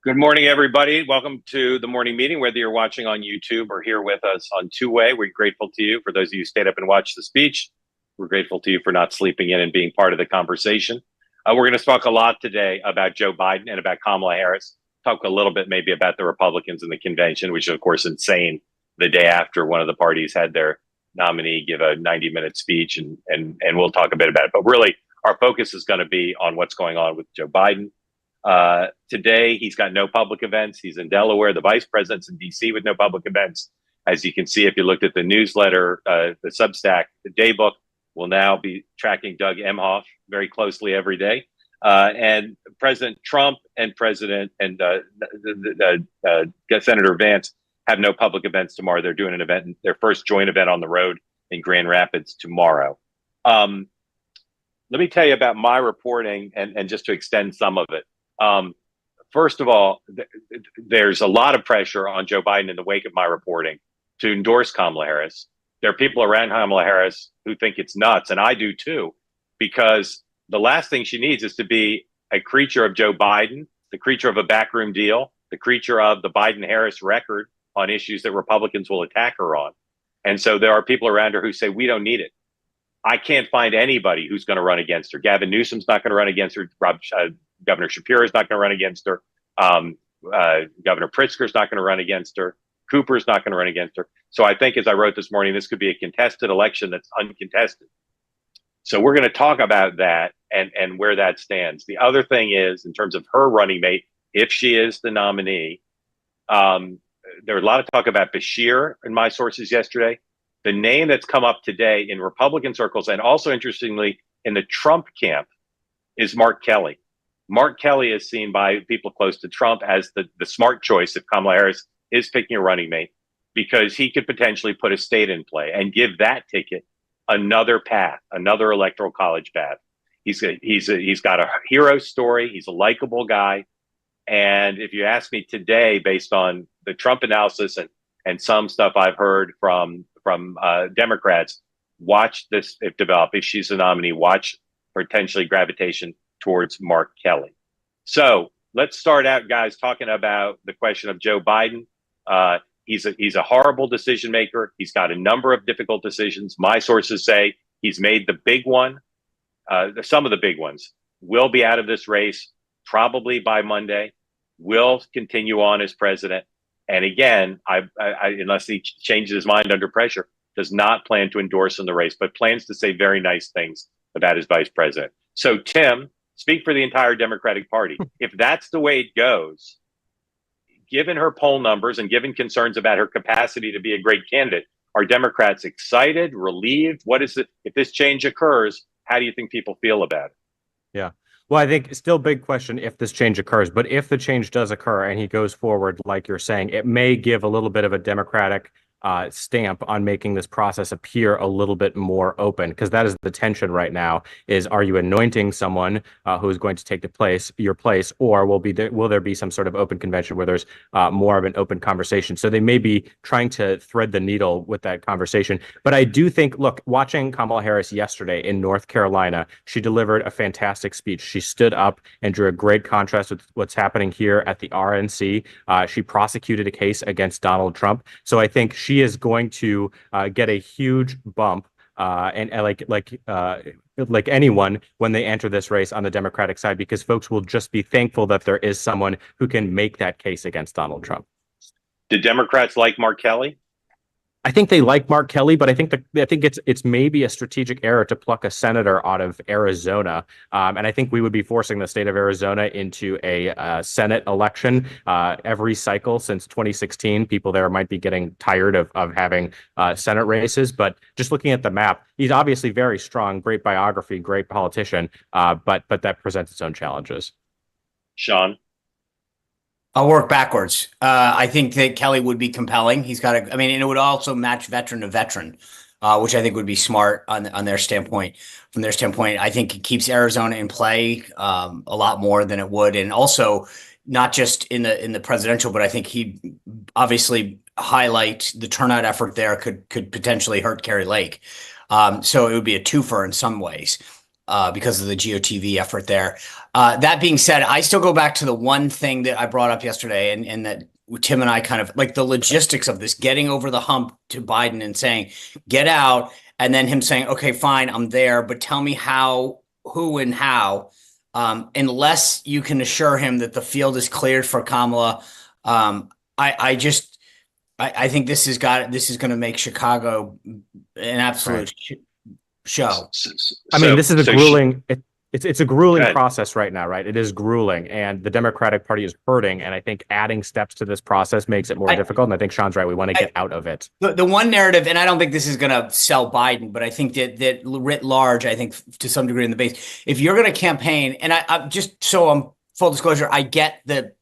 Good morning, everybody. Welcome to the morning meeting, whether you're watching on YouTube or here with us on two-way. We're grateful to you. For those of you who stayed up and watched the speech, we're grateful to you for not sleeping in and being part of the conversation. We're going to talk a lot today about Joe Biden and about Kamala Harris. Talk a little bit maybe about the Republicans in the convention, which is, of course, insane the day after one of the parties had their nominee give a 90-minute speech, and we'll talk a bit about it. But really, our focus is going to be on what's going on with Joe Biden. Today, he's got no public events. He's in Delaware. The vice president's in D.C. with no public events. As you can see, if you looked at the newsletter, the Substack, the Daybook will now be tracking Doug Emhoff very closely every day. And President Trump and Senator Vance have no public events tomorrow. They're doing an event, their first joint event on the road in Grand Rapids tomorrow. Let me tell you about my reporting and just to extend some of it. First of all, there's a lot of pressure on Joe Biden in the wake of my reporting to endorse Kamala Harris. There are people around Kamala Harris who think it's nuts, and I do too, because the last thing she needs is to be a creature of Joe Biden, the creature of a backroom deal, the creature of the Biden-Harris record on issues that Republicans will attack her on. And so there are people around her who say, we don't need it. I can't find anybody who's going to run against her. Gavin Newsom's not going to run against her. Governor Shapiro is not going to run against her. Governor Pritzker's not going to run against her. Cooper's not going to run against her. So I think, as I wrote this morning, this could be a contested election that's uncontested. So we're going to talk about that and where that stands. The other thing is, in terms of her running mate, if she is the nominee, there was a lot of talk about Bashir in my sources yesterday. The name that's come up today in Republican circles, and also interestingly in the Trump camp, is Mark Kelly. Mark Kelly is seen by people close to Trump as the smart choice if Kamala Harris is picking a running mate, because he could potentially put a state in play and give that ticket another path, another electoral college path. He's got a hero story. He's a likable guy. And if you ask me today, based on the Trump analysis and some stuff I've heard from Democrats, watch this develop. If she's the nominee, watch potentially gravitation towards Mark Kelly. So let's start out, guys, talking about the question of Joe Biden. He's a horrible decision maker. He's got a number of difficult decisions. My sources say he's made the big one. Some of the big ones will be out of this race probably by Monday, will continue on as president. And again, I unless he changes his mind under pressure, does not plan to endorse in the race, but plans to say very nice things about his vice president. So, Tim, speak for the entire Democratic Party. If that's the way it goes, given her poll numbers and given concerns about her capacity to be a great candidate, are Democrats excited, relieved? What is it? If this change occurs, how do you think people feel about it? Yeah. Well, I think still big question if this change occurs, but if the change does occur and he goes forward, like you're saying, it may give a little bit of a Democratic stamp on making this process appear a little bit more open, because that is the tension right now: is, are you anointing someone who is going to take your place, or will there be some sort of open convention where there's more of an open conversation? So they may be trying to thread the needle with that conversation. But I do think, look, watching Kamala Harris yesterday in North Carolina, she delivered a fantastic speech. She stood up and drew a great contrast with what's happening here at the RNC. She prosecuted a case against Donald Trump. So I think she is going to get a huge bump, and like anyone, when they enter this race on the Democratic side, because folks will just be thankful that there is someone who can make that case against Donald Trump. Do Democrats like Mark Kelly? I think they like Mark Kelly, but I think it's maybe a strategic error to pluck a senator out of Arizona, and I think we would be forcing the state of Arizona into a Senate election every cycle since 2016. People there might be getting tired of having Senate races, but just looking at the map, he's obviously very strong, great biography, great politician, but that presents its own challenges. Sean? I'll work backwards. I think that Kelly would be compelling. He's got and it would also match veteran to veteran, which I think would be smart on their standpoint. From their standpoint, I think it keeps Arizona in play a lot more than it would, and also not just in the presidential, but I think he'd obviously highlight the turnout effort there could potentially hurt Kari Lake. So it would be a twofer in some ways. because of the GOTV effort there. That being said, I still go back to the one thing that I brought up yesterday, and that Tim and I kind of like the logistics of this, getting over the hump to Biden and saying, get out, and then him saying, okay, fine, I'm there, but tell me how, who, and how. Unless you can assure him that the field is cleared for Kamala, I think this is going to make Chicago an absolute show. I mean, this is a so grueling. It's a grueling Go ahead. process right now, right? It is grueling, and the Democratic Party is hurting. And I think adding steps to this process makes it more difficult. And I think Sean's right. We want to get out of it. The one narrative, and I don't think this is going to sell Biden, but I think that writ large, I think to some degree in the base, if you're going to campaign, and I just so I'm full disclosure, I get that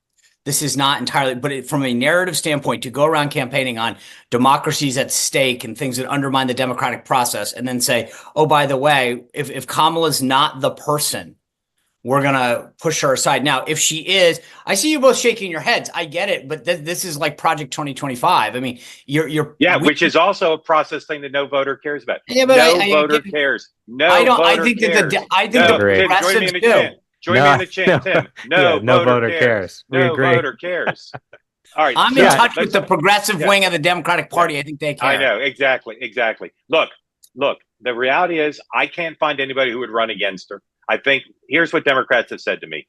this is not entirely, but from a narrative standpoint, to go around campaigning on democracies at stake and things that undermine the democratic process, and then say, oh, by the way, if Kamala's not the person, we're going to push her aside. Now, if she is, I see you both shaking your heads. I get it, but this is like Project 2025. I mean, which is also a process thing that no voter cares about. Yeah, but no voter cares. No, I don't. voter I think cares. that I think the Tim, join me progressives in the do. chant. Join me in the chant, Tim. No voter cares. We No agree. voter cares. All right. I'm so in touch with let's- the progressive Yeah. wing of the Democratic Party. I think they care. I know, exactly. Look, the reality is I can't find anybody who would run against her. I think here's what Democrats have said to me.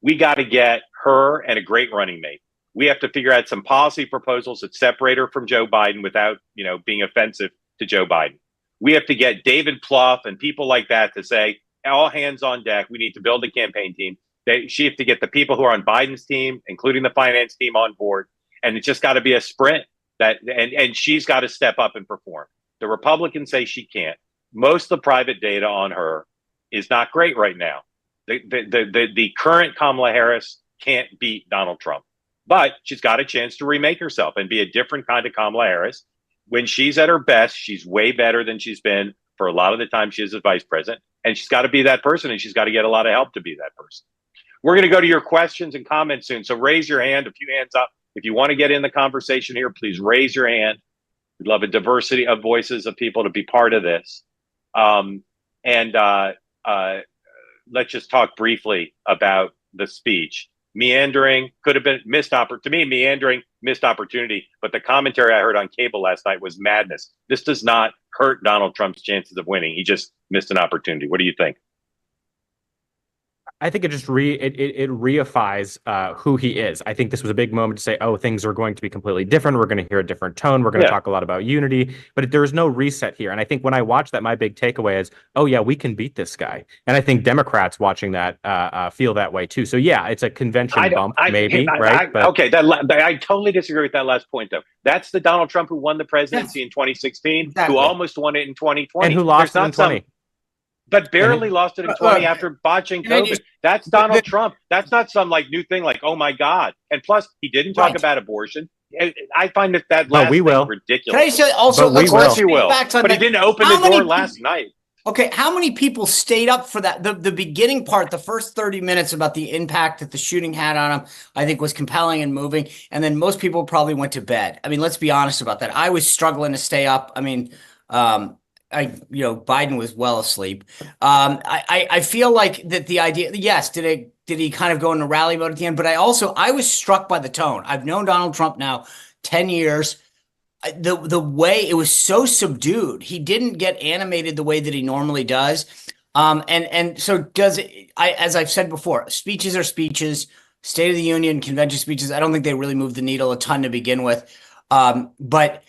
We got to get her and a great running mate. We have to figure out some policy proposals that separate her from Joe Biden without, being offensive to Joe Biden. We have to get David Plouffe and people like that to say, all hands on deck. We need to build a campaign team. She have to get the people who are on Biden's team, including the finance team, on board. And it's just got to be a sprint. And she's got to step up and perform. The Republicans say she can't. Most of the private data on her is not great right now. The current Kamala Harris can't beat Donald Trump, but she's got a chance to remake herself and be a different kind of Kamala Harris. When she's at her best, she's way better than she's been for a lot of the time she is as vice president. And she's got to be that person, and she's got to get a lot of help to be that person. We're going to go to your questions and comments soon. So raise your hand, a few hands up. If you want to get in the conversation here, please raise your hand. We'd love a diversity of voices of people to be part of this. Let's just talk briefly about the speech. Meandering, could have been missed opportunity. To me, meandering, missed opportunity. But the commentary I heard on cable last night was madness. This does not hurt Donald Trump's chances of winning. He just missed an opportunity. What do you think? I think it just reifies who he is. I think this was a big moment to say, oh, things are going to be completely different. We're going to hear a different tone. We're going to talk a lot about unity, but there is no reset here. And I think when I watch that, my big takeaway is, oh yeah, we can beat this guy. And I think Democrats watching that feel that way too. So yeah, it's a convention bump, maybe, right? Okay, I totally disagree with that last point, though. That's the Donald Trump who won the presidency in 2016, Exactly. who almost won it in 2020. And who lost it in 20. But barely lost it in 20 after botching COVID. That's Donald Trump. That's not some new thing like, oh my God. And plus, he didn't talk about abortion. I find that last we will. thing ridiculous. Can I say also, But we Of course will. you will. But he didn't open the door last night. Okay, how many people stayed up for that? The beginning part, the first 30 minutes about the impact that the shooting had on him, I think was compelling and moving. And then most people probably went to bed. I mean, let's be honest about that. I was struggling to stay up. I mean, Biden was well asleep. I feel like that the idea, yes, did he kind of go into rally mode at the end? But I was struck by the tone. I've known Donald Trump now 10 years. The way it was so subdued, he didn't get animated the way that he normally does. And so as I've said before, speeches are speeches, State of the Union, convention speeches. I don't think they really move the needle a ton to begin with. But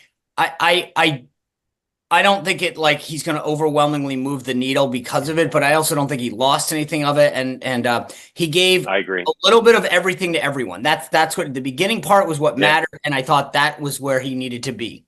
I don't think he's going to overwhelmingly move the needle because of it, but I also don't think he lost anything of it. And he gave I agree. a little bit of everything to everyone. That's what the beginning part was what mattered. And I thought that was where he needed to be.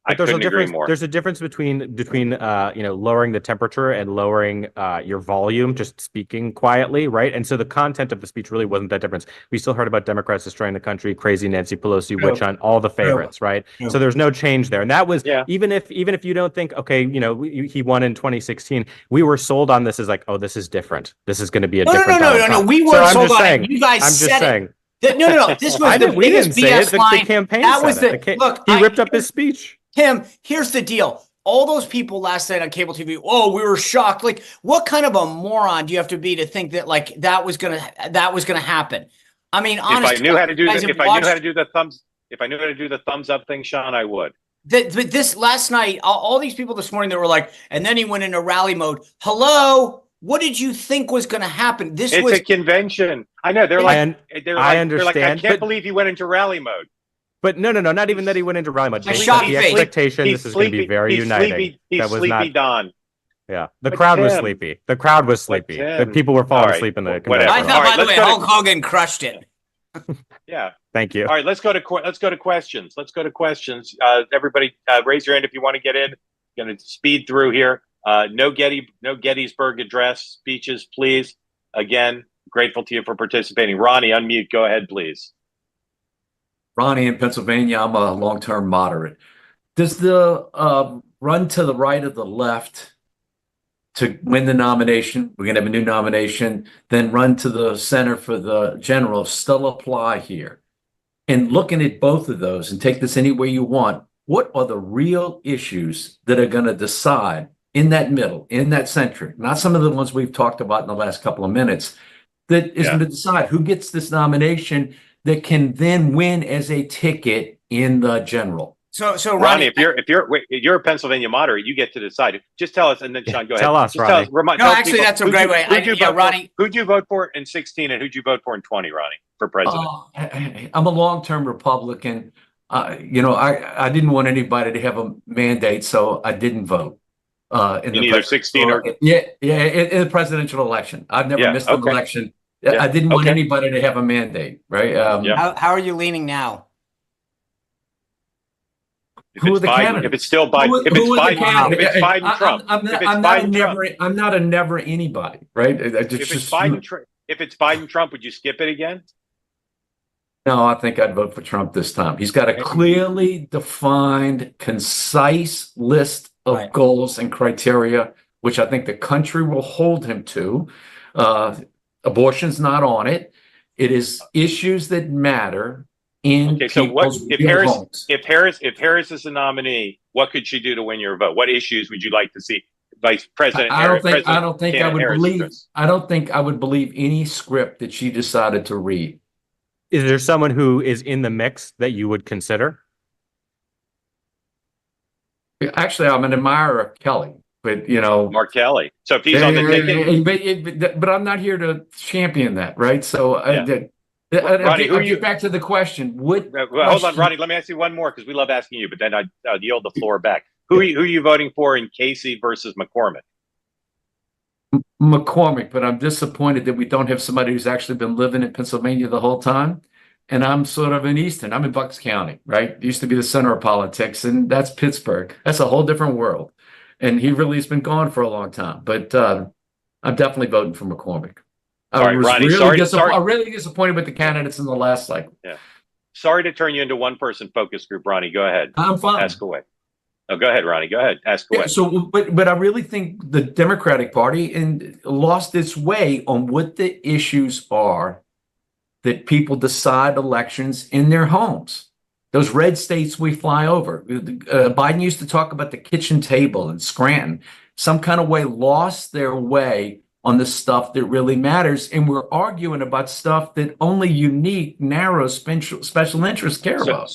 I couldn't agree more. There's a difference between lowering the temperature and lowering your volume, just speaking quietly, right? And so the content of the speech really wasn't that different. We still heard about Democrats destroying the country, crazy Nancy Pelosi, witch hunt, all the favorites, right? So there's no change there. And that was even if you don't think, okay, he won in 2016, we were sold on this as like, oh, this is different. This is going to be a different. No. We weren't sold on it. You guys said it. No. This was the we didn't biggest say it. BS line. The campaign that was said it. look. He ripped up his speech. Tim, here's the deal. all those people last night on cable TV, oh, we were shocked. Like, what kind of a moron do you have to be to think that like that was gonna happen? I mean, honestly, if I knew how to do guys the, have if I knew how watched- to do the thumbs, if I knew how to do the thumbs up thing, Sean, I would. But this last night, all these people this morning that were like, and then he went into rally mode. Hello, what did you think was going to happen? This It's was a convention. I know they're like, I they're like, I understand, can't but- believe he went into rally mode. But no, not even that he went into rally mode. A They shock set the face. expectation this is going to be very he's uniting. Sleepy, he's That was sleepy not. Don. Yeah, the But crowd was Tim- sleepy. The crowd was sleepy. The Tim- people were falling all right, asleep in the whatever. convention. I hall. thought, All right, by the let's way, go to- Hulk Hogan crushed it. Yeah. Thank you. All right, let's go to questions. Everybody, raise your hand if you want to get in. Going to speed through here. No Gettysburg Address speeches, please. Again, grateful to you for participating. Ronnie, unmute. Go ahead, please. Ronnie in Pennsylvania. I'm a long-term moderate. Does the run to the right of the left to win the nomination, we're going to have a new nomination, then run to the center for the general still apply here? And looking at both of those, and take this any way you want, what are the real issues that are going to decide in that middle, in that center, not some of the ones we've talked about in the last couple of minutes, that is Yeah. going to decide who gets this nomination that can then win as a ticket in the general? So Ronnie, you're a Pennsylvania moderate, you get to decide. Just tell us, and then Sean, go ahead. Tell us, Just Ronnie. No, actually, that's a great way. Ronnie. Who'd you vote for in 16, and who'd you vote for in 20, Ronnie, for president? I'm a long-term Republican. I didn't want anybody to have a mandate, so I didn't vote. In In either 16 or in the presidential election. I've never Yeah, missed an okay. election. Yeah, I didn't want okay. anybody to have a mandate, right? Yeah. How are you leaning now? Who are the Biden, candidates? if it's still Biden, if it's Who are the Biden, candidates? if it's Biden Trump, I'm if it's not a Biden Trump, I'm not a never anybody, right? if it's Biden Trump, would you skip it again? No, I think I'd vote for Trump this time. He's got a clearly defined, concise list of Right. goals and criteria, which I think the country will hold him to. Abortion's not on it. It is issues that matter in Okay, so what people's if real Harris homes. if Harris is the nominee? What could she do to win your vote? What issues would you like to see Vice President? I don't think I would Harris believe address? I don't think I would believe any script that she decided to read. Is there someone who is in the mix that you would consider? Actually, I'm an admirer of Kelly, but Mark Kelly. So if he's on the ticket, but I'm not here to champion that, right? So Ronnie, who I'll you- get back to the question. What? well, hold on, question- Ronnie. Let me ask you one more because we love asking you, but then I'll yield the floor back. Who are you voting for in Casey versus McCormick? McCormick, but I'm disappointed that we don't have somebody who's actually been living in Pennsylvania the whole time. And I'm sort of in Easton. I'm in Bucks County, right? It used to be the center of politics, and that's Pittsburgh. That's a whole different world. And he really has been gone for a long time. But I'm definitely voting for McCormick. All right, Ronnie, sorry. I'm really disappointed with the candidates in the last cycle. Sorry to turn you into one person focus group, Ronnie. Go ahead. I'm fine. Ask away. Oh, go ahead, Ronnie. Go ahead. Ask away. Yeah, so, but I really think the Democratic Party lost its way on what the issues are that people decide elections in their homes. Those red states we fly over. Biden used to talk about the kitchen table in Scranton. Some kind of way lost their way on the stuff that really matters, and we're arguing about stuff that only unique, narrow, special interests care about.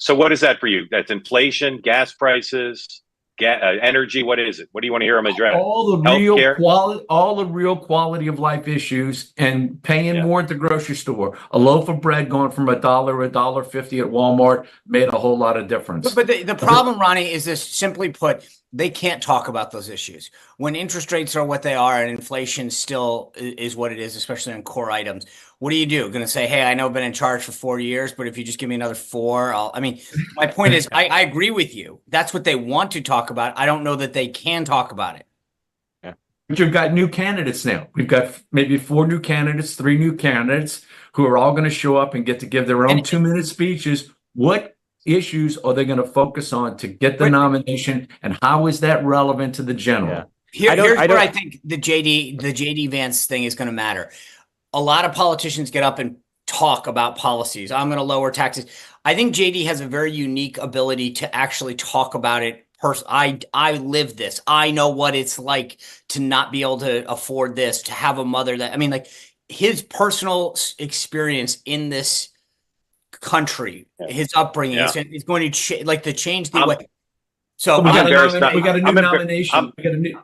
So what is that for you? That's inflation, gas prices, energy. What is it? What do you want to hear them address? All the real quality of life issues, and paying more at the grocery store. A loaf of bread going from $1 to $1.50 at Walmart made a whole lot of difference. But the problem, Ronnie, is this: simply put, they can't talk about those issues when interest rates are what they are and inflation still is what it is, especially on core items. What do you do? Going to say, hey, I know I've been in charge for 4 years, but if you just give me another 4, my point is, I agree with you. That's what they want to talk about. I don't know that they can talk about it. But you've got new candidates now. We've got maybe 4 new candidates, 3 new candidates who are all going to show up and get to give their own 2-minute speeches. What issues are they going to focus on to get the nomination, and how is that relevant to the general? Yeah. Here's where I think the JD Vance thing is going to matter. A lot of politicians get up and talk about policies. I'm going to lower taxes. I think JD has a very unique ability to actually talk about it I live this. I know what it's like to not be able to afford this, to have a mother that, I mean, like his personal experience in this country, his upbringing is going to like to change the way. So we got I'm a new nomination.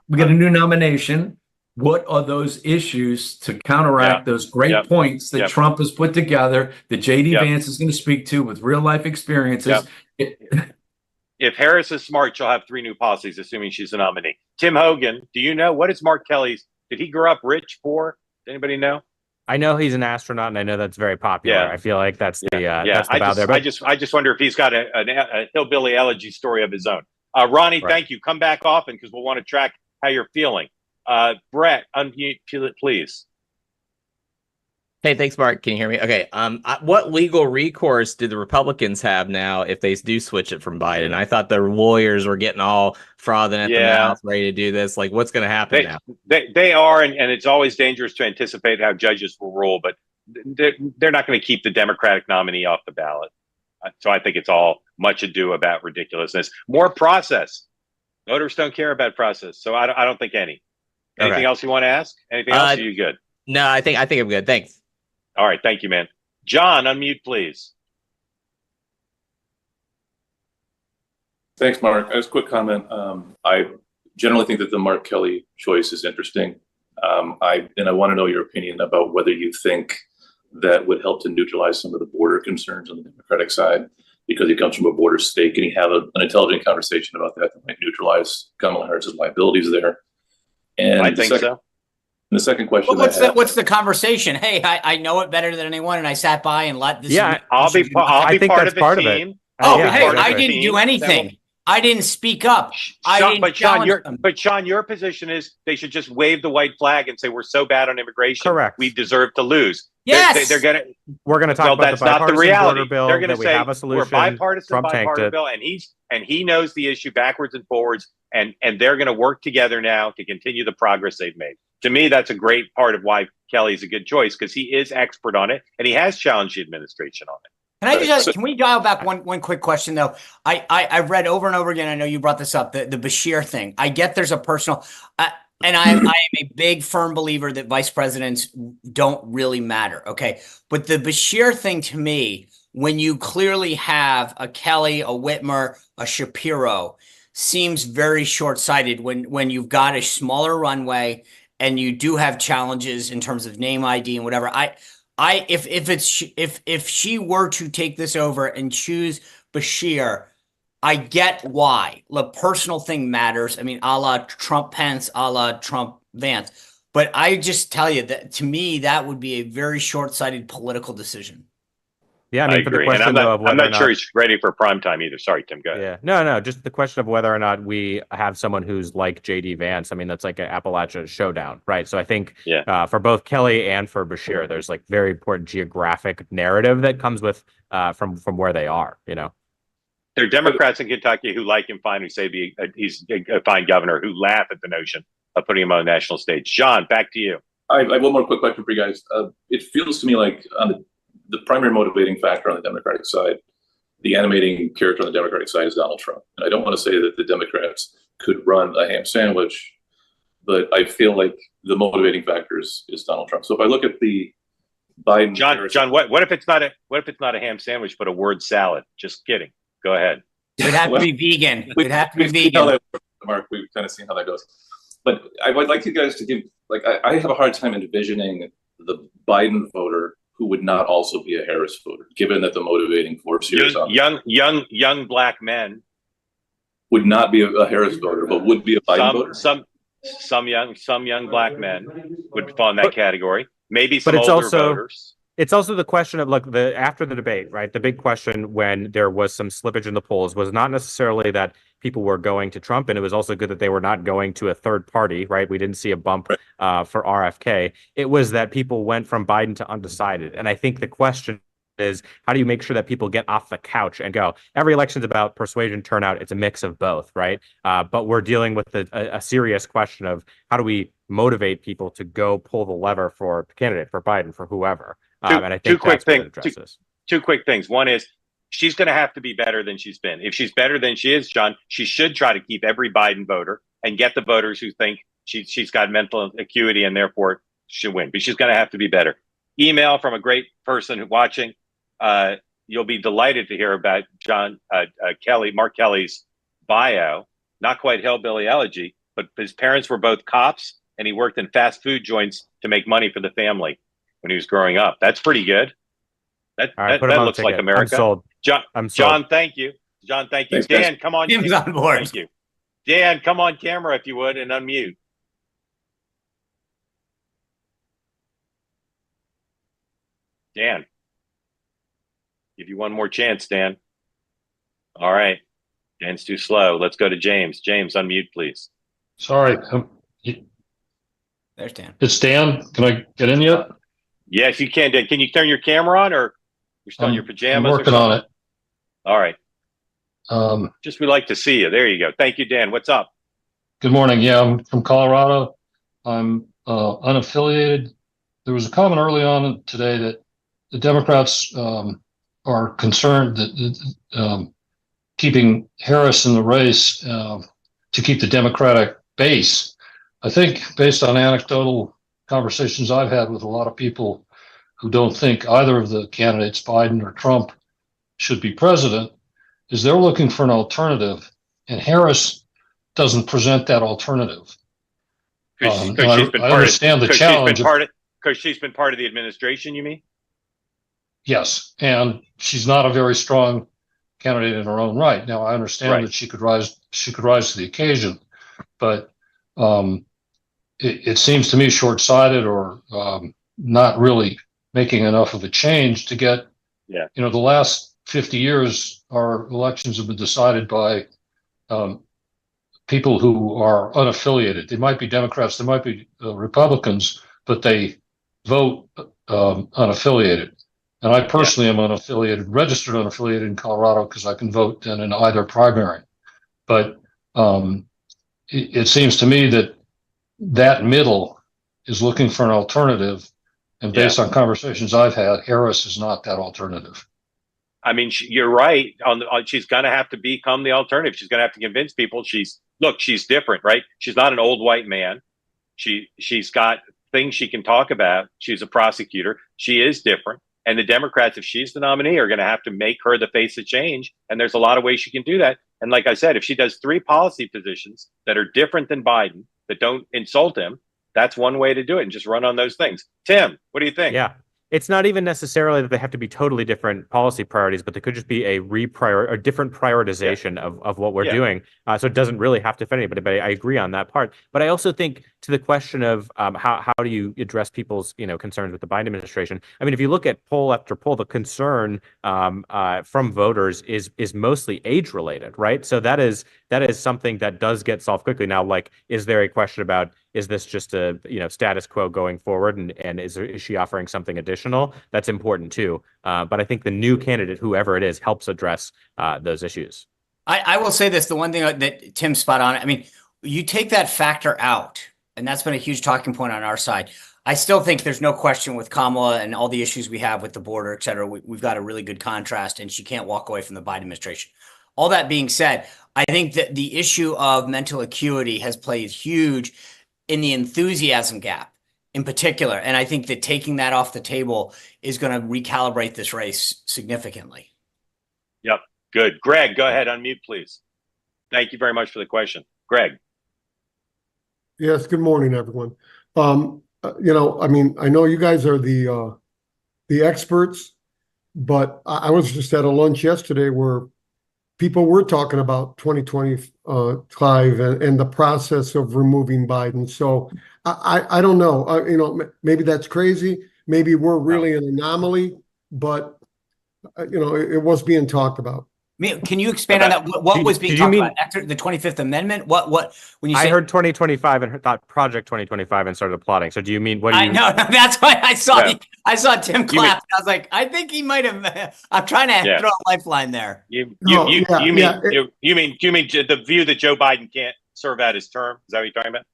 We got a new nomination. What are those issues to counteract those great points that Trump has put together, that JD Vance is going to speak to with real life experiences? If Harris is smart, she'll have 3 new policies, assuming she's a nominee. Tim Hogan, do you know what is Mark Kelly's? Did he grow up rich, poor? Does anybody know? I know he's an astronaut, and I know that's very popular. Yeah. I feel like that's the that's the I bow just, there. But I just wonder if he's got a hillbilly elegy story of his own. Ronnie, thank you. Come back often because we'll want to track how you're feeling. Brett, unmute, please. Hey, thanks, Mark. Can you hear me? Okay. What legal recourse do the Republicans have now if they do switch it from Biden? I thought the lawyers were getting all frothing at the mouth, ready to do this. Like, what's going to happen now? They are, and it's always dangerous to anticipate how judges will rule, but they're not going to keep the Democratic nominee off the ballot. So I think it's all much ado about ridiculousness. More process. Voters don't care about process, so I don't think any. Anything else you want to ask? Anything else? Are you good? No, I think I'm good. Thanks. All right, thank you, man. John, unmute, please. Thanks, Mark. As a quick comment, I generally think that the Mark Kelly choice is interesting. I want to know your opinion about whether you think that would help to neutralize some of the border concerns on the Democratic side, because he comes from a border state. Can he have an intelligent conversation about that might neutralize Kamala Harris's liabilities there? And I think so. And the second question, what's the conversation? Hey, I know it better than anyone, and I sat by and let this. Yeah, I'll be part of the team. Oh, hey, I didn't do anything. I didn't speak up. Sean, your position is they should just wave the white flag and say we're so bad on immigration. Correct. We deserve to lose. Yes, we're going to talk about that's the not the bipartisan reality. border bill. They're going to say have a solution. We're bipartisan Trump border bill, and he knows the issue backwards and forwards, and they're going to work together now to continue the progress they've made. To me, that's a great part of why Kelly's a good choice, because he is expert on it and he has challenged the administration on it. Can we dial back one quick question though? I've read over and over again. I know you brought this up, the Bashir thing. I get there's a personal, and I am a big firm believer that vice presidents don't really matter. Okay, but the Bashir thing to me, when you clearly have a Kelly, a Whitmer, a Shapiro, seems very short-sighted when you've got a smaller runway and you do have challenges in terms of name ID and whatever. If she were to take this over and choose Bashir, I get why. The personal thing matters. I mean, a la Trump Pence, a la Trump Vance. But I just tell you that to me, that would be a very short-sighted political decision. Yeah, I agree. And I'm not sure he's ready for prime time either. Sorry, Tim, go ahead. Yeah, no, just the question of whether or not we have someone who's like JD Vance. I mean, that's like an Appalachia showdown, right? So I think for both Kelly and for Bashir, there's like very important geographic narrative that comes with from where they are, you know. There are Democrats in Kentucky who like him fine, who say he's a fine governor, who laugh at the notion of putting him on the national stage. John, back to you. I have one more quick question for you guys. It feels to me like on the primary motivating factor on the Democratic side, the animating character on the Democratic side is Donald Trump. And I don't want to say that the Democrats could run a ham sandwich, but I feel like the motivating factor is Donald Trump. So if I look at the Biden, John, what if it's not a ham sandwich, but a word salad? Just kidding. Go ahead. It'd have to be vegan. It'd have to be vegan. Mark, we've kind of seen how that goes. But I would like you guys to give, I have a hard time envisioning the Biden voter who would not also be a Harris voter, given that the motivating force here is young black men would not be a Harris voter, but would be a Biden voter. Some young black men would fall in that category. Maybe some older voters. It's also the question of after the debate, right? The big question when there was some slippage in the polls was not necessarily that people were going to Trump, and it was also good that they were not going to a third party, right? We didn't see a bump for RFK. It was that people went from Biden to undecided. And I think the question is, how do you make sure that people get off the couch and go, every election's about persuasion, turnout. It's a mix of both, right? But we're dealing with a serious question of how do we motivate people to go pull the lever for the candidate, for Biden, for whoever. And I think two quick things. One is, she's going to have to be better than she's been. If she's better than she is, John, she should try to keep every Biden voter and get the voters who think she's got mental acuity and therefore should win. But she's going to have to be better. Email from a great person watching. You'll be delighted to hear about Mark Kelly's bio. Not quite hillbilly elegy, but his parents were both cops, and he worked in fast food joints to make money for the family when he was growing up. That's pretty good. That looks like America. I'm sold. I'm sold. John, thank you. John, thank you. Thanks, Dan, guys. come on. Tim's on board. Thank you. Dan, come on camera if you would and unmute. Dan. Give you one more chance, Dan. All right. Dan's too slow. Let's go to James. James, unmute, please. Sorry, There's Dan. it's Dan. Can I get in yet? Yes, you can, Dan. Can you turn your camera on, or you're still in your pajamas? I'm working on it. All right. Um, Just we'd like to see you. There you go. Thank you, Dan. What's up? Good morning. Yeah, I'm from Colorado. I'm unaffiliated. There was a comment early on today that the Democrats are concerned that keeping Harris in the race to keep the Democratic base. I think based on anecdotal conversations I've had with a lot of people who don't think either of the candidates, Biden or Trump, should be president, is they're looking for an alternative, and Harris doesn't present that alternative. Because I understand the challenge. Because she's been part of the administration, you mean? Yes, and she's not a very strong candidate in her own right. Now, I understand Right. that she could rise to the occasion, but it seems to me short-sighted or not really making enough of a change to get. Yeah. You know, the last 50 years, our elections have been decided by people who are unaffiliated. They might be Democrats, they might be Republicans, but they vote unaffiliated. And I personally am unaffiliated, registered unaffiliated in Colorado because I can vote then in either primary. But it seems to me that middle is looking for an alternative. And based on conversations I've had, Harris is not that alternative. I mean, you're right. She's going to have to become the alternative. She's going to have to convince people she's different, right? She's not an old white man. She's got things she can talk about. She's a prosecutor. She is different. And the Democrats, if she's the nominee, are going to have to make her the face of change. And there's a lot of ways she can do that. And like I said, if she does 3 policy positions that are different than Biden, that don't insult him, that's one way to do it, and just run on those things. Tim, what do you think? Yeah. It's not even necessarily that they have to be totally different policy priorities, but they could just be a different prioritization of what we're doing. So it doesn't really have to offend anybody, but I agree on that part. But I also think to the question of how do you address people's concerns with the Biden administration? I mean, if you look at poll after poll, the concern from voters is mostly age related, right? So that is something that does get solved quickly. Now, like, is there a question about, is this just a status quo going forward, and is she offering something additional? That's important too. But I think the new candidate, whoever it is, helps address those issues. I will say this: the one thing that Tim's spot on. I mean, you take that factor out, and that's been a huge talking point on our side. I still think there's no question with Kamala and all the issues we have with the border, et cetera. We've got a really good contrast, and she can't walk away from the Biden administration. All that being said, I think that the issue of mental acuity has played huge in the enthusiasm gap in particular. And I think that taking that off the table is going to recalibrate this race significantly. Yep. Good. Greg, go ahead. Unmute, please. Thank you very much for the question. Greg. Yes. Good morning, everyone. I mean, I know you guys are the experts, but I was just at a lunch yesterday where people were talking about 2025 and the process of removing Biden. So I don't know. Maybe that's crazy. Maybe we're really an anomaly, but it was being talked about. Can you expand on that? What was being talked about after the 25th Amendment? What when you say— I heard 2025 and thought Project 2025 and started applauding. So do you mean what? I know that's why I saw Tim clap. I was like, I think he might have. I'm trying to throw a lifeline there. You mean the view that Joe Biden can't serve out his term? Is that what you're talking about?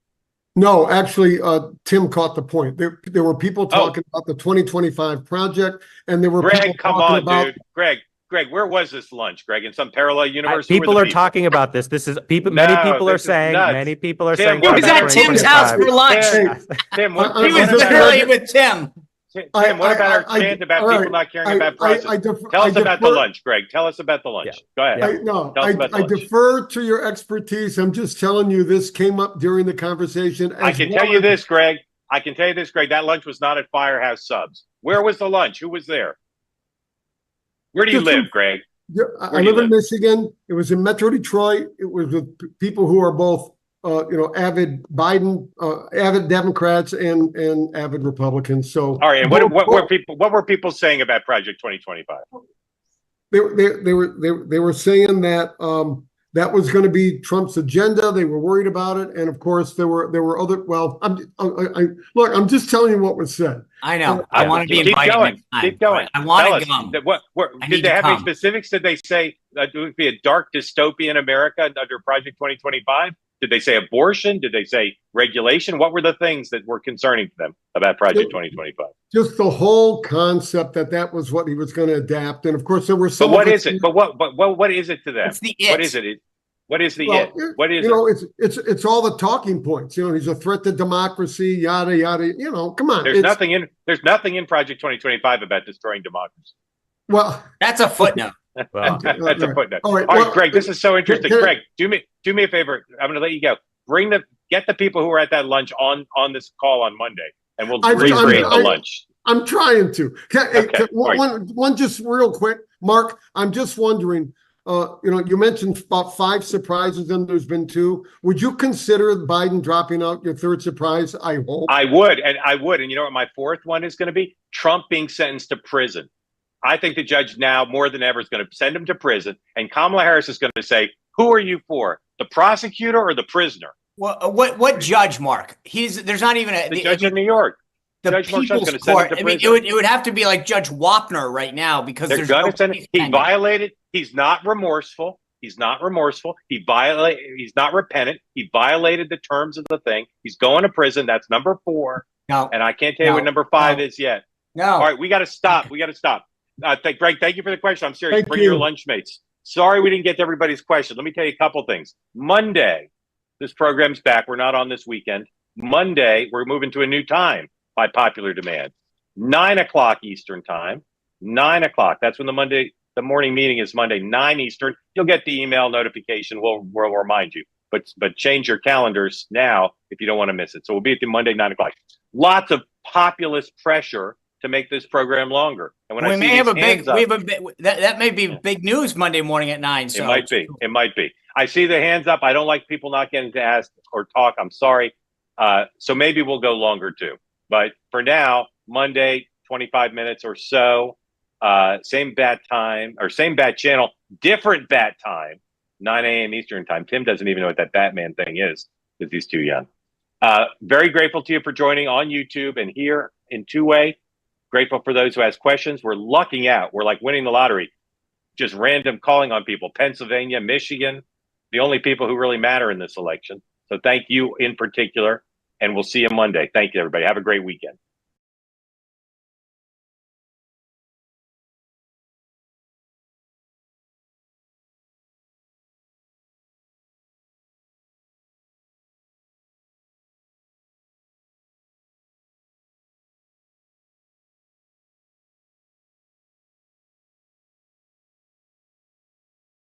No, actually, Tim caught the point. There were people talking about the 2025 project, and there were people talking about. Greg, Greg, where was this lunch, Greg? In some parallel universe? Who were People the are talking about this. This is people. Many No, people are this is saying. nuts. Many people are Tim, saying. what He was about at Tim's 2025? house for lunch. Hey, Tim, what, I He was was just literally ready- with Tim. Tim, I- what about our I- chant about all right. people not caring about process? Tell us about the lunch, Greg. Tell us about the lunch. Go ahead. Yeah. No, Tell us about the I lunch. defer to your expertise. I'm just telling you, this came up during the conversation. I can tell you this, Greg. That lunch was not at Firehouse Subs. Where was the lunch? Who was there? Where do you Just live, some- Greg? Yeah, Where I do you live in live? Michigan. It was in Metro Detroit. It was with people who are both, avid Biden, avid Democrats and avid Republicans. So, All right. And what were people saying about Project 2025? they were saying that that was going to be Trump's agenda. They were worried about it, and of course there were other. Well, I'm just telling you what was said. I know. I want to be Keep invited going. next time. Keep going. I want Tell to us, come. I did need they to have any come. specifics? Did they say it would be a dark dystopian America under Project 2025? Did they say abortion? Did they say regulation? What were the things that were concerning to them about Project 2025? Just the whole concept that was what he was going to adapt, and of course there were But some. what is it? But what is it to them? It's the it. What is it? What is the Well, it? What is it's all the talking points. He's a threat to democracy, yada yada. Come on. There's nothing in Project 2025 about destroying democracy. Well, That's a footnote. Well, That's a footnote. All right, All right, well, Greg, this is so interesting. can I- Greg, do me a favor. I'm going to let you go. Get the people who were at that lunch on this call on Monday, and we'll recreate the lunch. I'm trying to. Okay, One just real quick, Mark. I'm just wondering. You mentioned about 5 surprises, and there's been 2. Would you consider Biden dropping out your 3rd surprise? I hope. I would. And you know what my 4th one is going to be? Trump being sentenced to prison. I think the judge now more than ever is going to send him to prison, and Kamala Harris is going to say, "Who are you for? The prosecutor or the prisoner?" Well, what judge, Mark? There's not even The judge in New York. the Judge Marshall's people's gonna send him court. to I mean, prison. it would have to be like Judge Wapner right now because They're there's going no to send case him. He pending. violated. He's not remorseful. He's not remorseful. He's not repentant. He violated the terms of the thing. He's going to prison. That's number 4. No, And I can't tell you what number 5 is yet. no. All right, we got to stop. Greg, thank you for the question. I'm serious. Thank Bring you. your lunch mates. Sorry we didn't get to everybody's question. Let me tell you a couple things. Monday, this program's back. We're not on this weekend. Monday, we're moving to a new time by popular demand. 9 o'clock Eastern time. 9 o'clock. That's when the morning meeting is Monday, 9 Eastern. You'll get the email notification. We'll remind you. But change your calendars now if you don't want to miss it. So we'll be at the Monday, 9 o'clock. Lots of populist pressure to make this program longer. And when we I see may have a these big. hands up, We have a big. That may be big news Monday morning at 9. So it might be. It might be. I see the hands up. I don't like people not getting to ask or talk. I'm sorry. So maybe we'll go longer too. But for now, Monday, 25 minutes or so. Same bat time or same bat channel, different bat time, 9 a.m. Eastern time. Tim doesn't even know what that Batman thing is because he's too young. Very grateful to you for joining on YouTube and here in two-way. Grateful for those who ask questions. We're lucking out. We're like winning the lottery. Just random calling on people. Pennsylvania, Michigan, the only people who really matter in this election. So thank you in particular, and we'll see you Monday. Thank you, everybody. Have a great weekend.